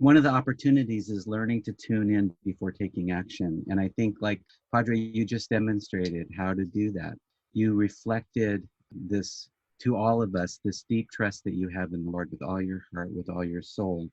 one of the opportunities is learning to tune in before taking action. And I think, like Padre, you just demonstrated how to do that. You reflected this to all of us, this deep trust that you have in the Lord with all your heart, with all your soul.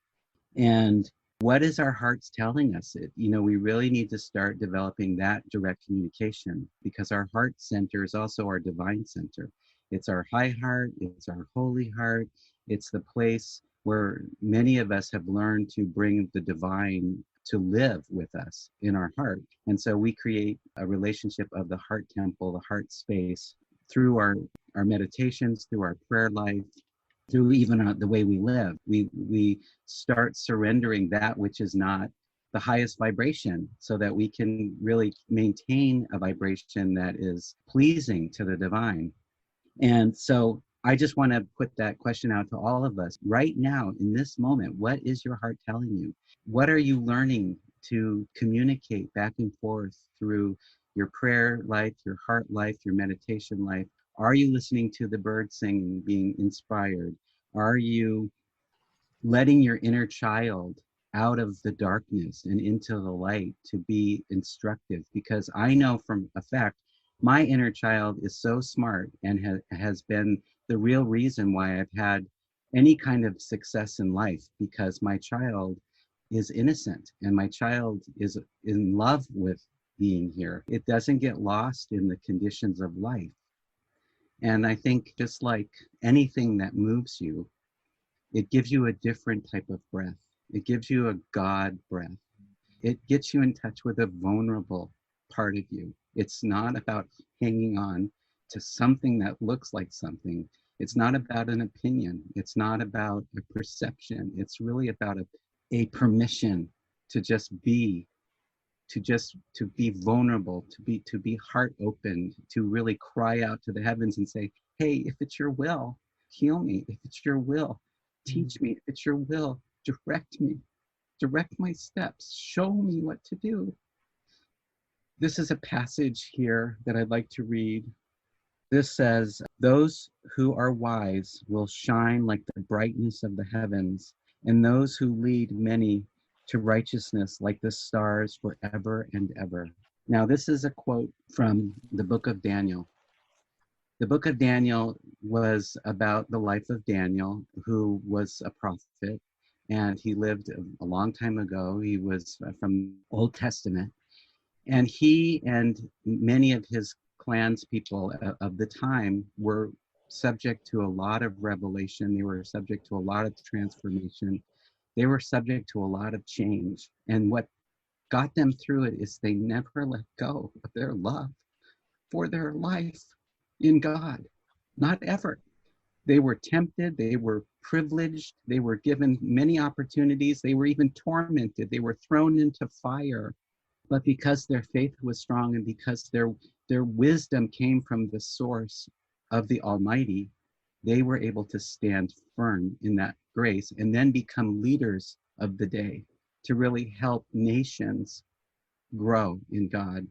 And what is our hearts telling us? We really need to start developing that direct communication, because our heart center is also our divine center. It's our high heart, it's our holy heart, it's the place where many of us have learned to bring the divine to live with us in our heart. And so we create a relationship of the heart temple, the heart space, through our meditations, through our prayer life, through even the way we live. We start surrendering that which is not the highest vibration, so that we can really maintain a vibration that is pleasing to the divine. And so I just want to put that question out to all of us right now in this moment. What is your heart telling you? What are you learning to communicate back and forth through your prayer life, your heart life, your meditation life? Are you listening to the birds singing, being inspired? Are you letting your inner child out of the darkness and into the light to be instructive? Because I know from a fact, my inner child is so smart and has been the real reason why I've had any kind of success in life, because my child is innocent and my child is in love with being here. It doesn't get lost in the conditions of life. And I think just like anything that moves you, it gives you a different type of breath. It gives you a God breath. It gets you in touch with a vulnerable part of you. It's not about hanging on to something that looks like something. It's not about an opinion. It's not about a perception. It's really about a permission to just be, to be vulnerable, to be heart open, to really cry out to the heavens and say, hey, if it's your will, heal me. If it's your will, teach me. If it's your will, direct me. Direct my steps. Show me what to do. This is a passage here that I'd like to read. This says, those who are wise will shine like the brightness of the heavens, and those who lead many to righteousness like the stars forever and ever. Now, this is a quote from the book of Daniel. The book of Daniel was about the life of Daniel, who was a prophet, and he lived a long time ago. He was from Old Testament, and he and many of his clans people of the time were subject to a lot of revelation. They were subject to a lot of transformation. They were subject to a lot of change. And what got them through it is they never let go of their love for their life in God. Not ever. They were tempted, they were privileged, they were given many opportunities, they were even tormented, they were thrown into fire. But because their faith was strong and because their wisdom came from the source of the Almighty, they were able to stand firm in that grace and then become leaders of the day to really help nations grow in God.